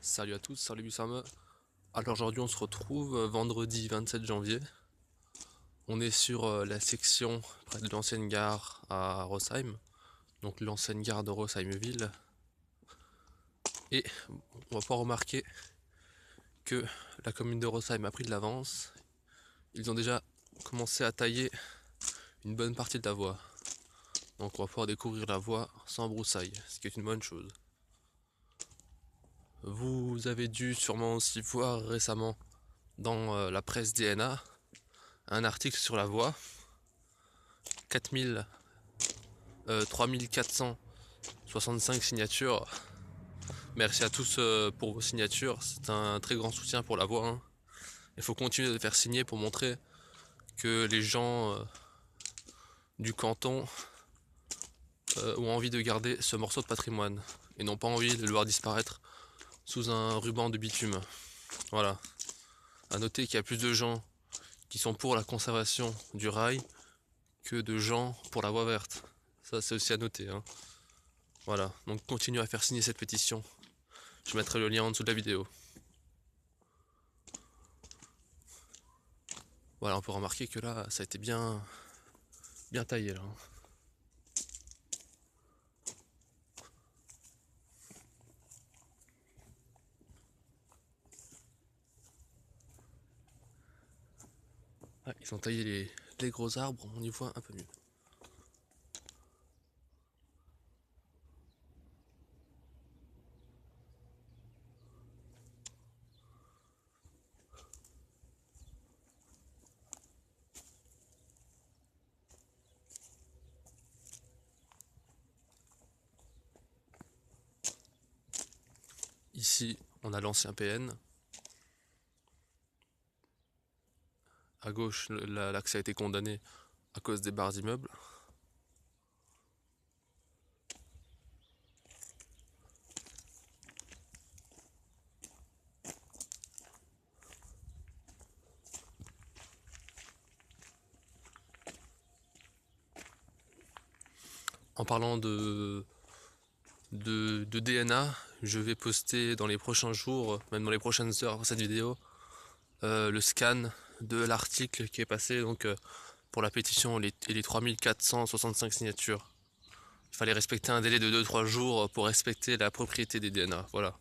Salut à tous, salut Wissam. Alors aujourd'hui on se retrouve vendredi 27 janvier. On est sur la section près de l'ancienne gare à Rosheim, donc l'ancienne gare de Rosheim-Ville. Et on va pouvoir remarquer que la commune de Rosheim a pris de l'avance. Ils ont déjà commencé à tailler une bonne partie de la voie. Donc on va pouvoir découvrir la voie sans broussailles, ce qui est une bonne chose. Vous avez dû sûrement aussi voir récemment dans la presse DNA un article sur la voie. 3465 signatures. Merci à tous pour vos signatures. C'est un très grand soutien pour la voie, hein. Il faut continuer de faire signer pour montrer que les gens du canton ont envie de garder ce morceau de patrimoine et n'ont pas envie de le voir disparaître sous un ruban de bitume. Voilà. À noter qu'il y a plus de gens qui sont pour la conservation du rail que de gens pour la voie verte. Ça, c'est aussi à noter, hein. Voilà. Donc continuez à faire signer cette pétition. Je mettrai le lien en dessous de la vidéo. Voilà, on peut remarquer que là, ça a été bien taillé là. Ouais, ils ont taillé les gros arbres, on y voit un peu mieux. Ici, on a l'ancien PN. À gauche, l'accès a été condamné à cause des barres d'immeubles. En parlant de DNA, je vais poster dans les prochains jours, même dans les prochaines heures après cette vidéo, le scan de l'article qui est passé donc pour la pétition et les 3465 signatures. Il fallait respecter un délai de 2-3 jours pour respecter la propriété des DNA. Voilà.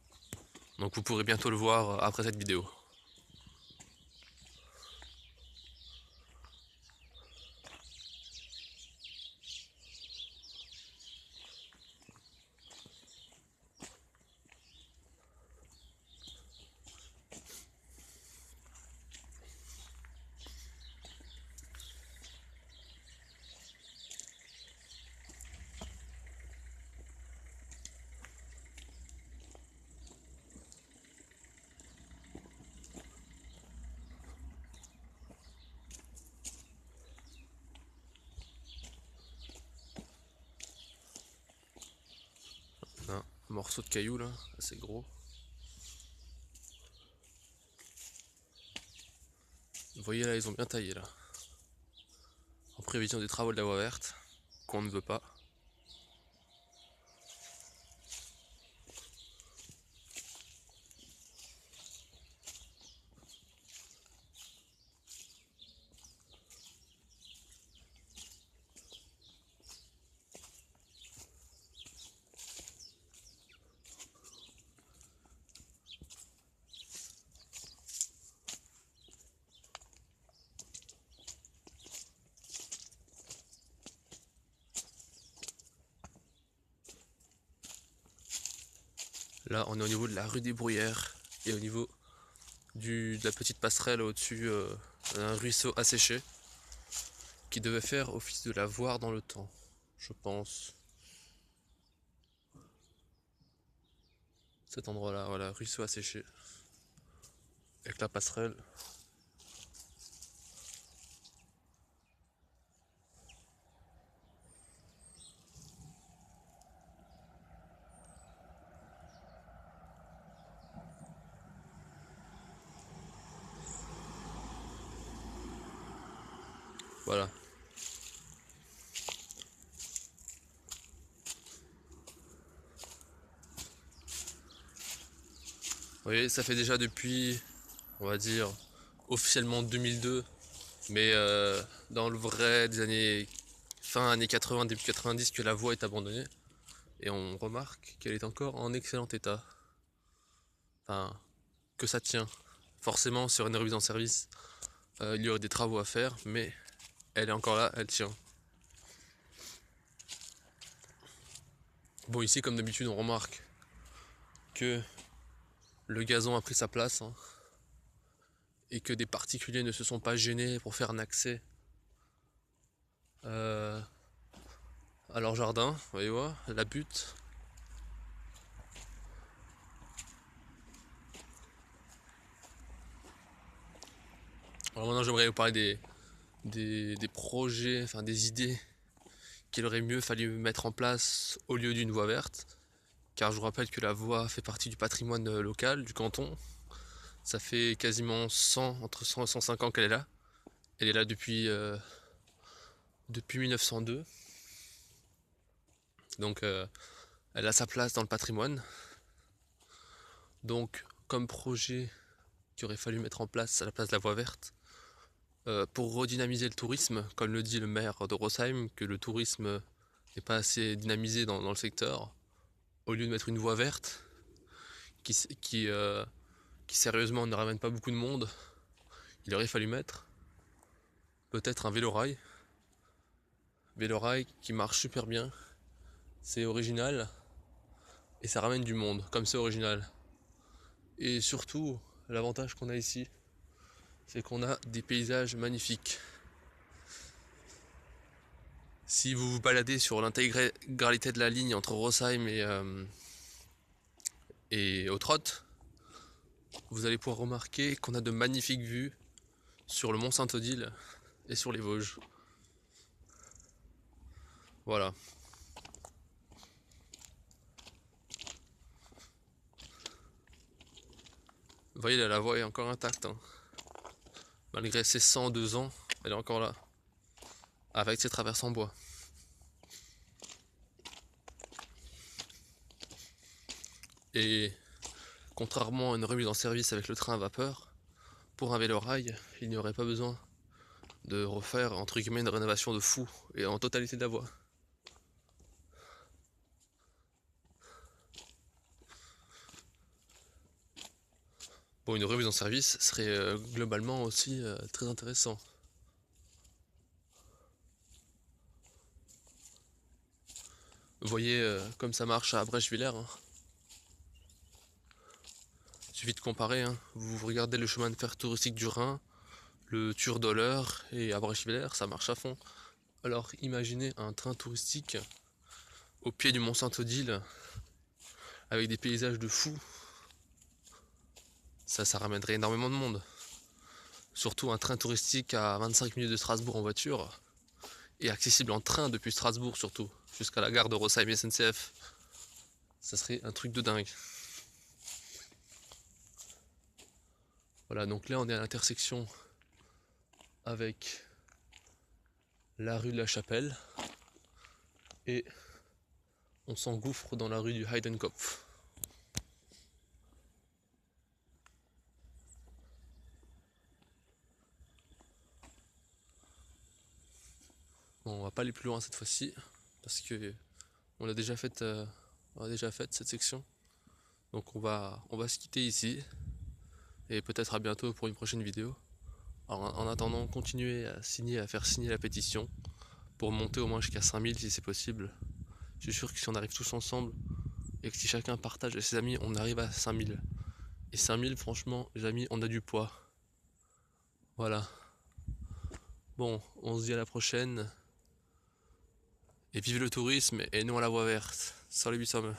Donc vous pourrez bientôt le voir après cette vidéo. Un morceau de caillou là, assez gros. Vous voyez là, ils ont bien taillé là. En prévision des travaux de la voie verte, qu'on ne veut pas. Là, on est au niveau de la rue des Bruyères et au niveau de la petite passerelle au-dessus d'un ruisseau asséché qui devait faire office de lavoir dans le temps, je pense. Cet endroit-là, voilà, ruisseau asséché. Avec la passerelle. Voilà. voyez, ça fait déjà depuis, on va dire, officiellement 2002, mais dans le vrai des années fin années 80, début 90 que la voie est abandonnée. Et on remarque qu'elle est encore en excellent état. Enfin, que ça tient. Forcément, sur une remise en service, il y aurait des travaux à faire, mais elle est encore là, elle tient. Bon, ici, comme d'habitude, on remarque que le gazon a pris sa place, hein, et que des particuliers ne se sont pas gênés pour faire un accès à leur jardin. Vous voyez, la butte. Alors maintenant, j'aimerais vous parler des projets, enfin des idées qu'il aurait mieux fallu mettre en place au lieu d'une voie verte. Car je vous rappelle que la voie fait partie du patrimoine local du canton. Ça fait quasiment 100, entre 100 et 105 ans qu'elle est là. Elle est là depuis 1902. Donc elle a sa place dans le patrimoine. Donc comme projet qu'il aurait fallu mettre en place à la place de la voie verte, pour redynamiser le tourisme, comme le dit le maire de Rosheim, que le tourisme n'est pas assez dynamisé dans le secteur, au lieu de mettre une voie verte qui sérieusement ne ramène pas beaucoup de monde, il aurait fallu mettre peut-être un vélorail qui marche super bien, c'est original et ça ramène du monde comme c'est original. Et surtout, l'avantage qu'on a ici, c'est qu'on a des paysages magnifiques. Si vous vous baladez sur l'intégralité de la ligne entre Rosheim et Autrotte, vous allez pouvoir remarquer qu'on a de magnifiques vues sur le mont Saint-Odile et sur les Vosges. Voilà. Vous voyez là, la voie est encore intacte, hein. Malgré ses 102 ans, elle est encore là, avec ses traverses en bois. Et contrairement à une remise en service avec le train à vapeur, pour un vélo-rail, il n'y aurait pas besoin de refaire entre guillemets une rénovation de fou et en totalité de la voie. Bon, une remise en service serait globalement aussi très intéressant. Vous voyez comme ça marche à Abrèche-Villers, hein. Il suffit de comparer, hein. Vous regardez le chemin de fer touristique du Rhin, le Tur-Doller et Abrèche-Villers, ça marche à fond. Alors imaginez un train touristique au pied du mont Saint-Odile avec des paysages de fou. Ça ramènerait énormément de monde. Surtout un train touristique à 25 minutes de Strasbourg en voiture et accessible en train depuis Strasbourg surtout, jusqu'à la gare de Rosheim SNCF. Ça serait un truc de dingue. Voilà, donc là on est à l'intersection avec la rue de la Chapelle et on s'engouffre dans la rue du Heidenkopf. Bon, on va pas aller plus loin cette fois-ci parce que on a déjà fait cette section. Donc on va se quitter ici et peut-être à bientôt pour une prochaine vidéo. Alors, en attendant, continuez à faire signer la pétition pour monter au moins jusqu'à 5000 si c'est possible. Je suis sûr que si on arrive tous ensemble et que si chacun partage avec ses amis, on arrive à 5000. Et 5000, franchement, les amis, on a du poids. Voilà. Bon, on se dit à la prochaine. Et vive le tourisme et non à la voie verte. Salut Bissam.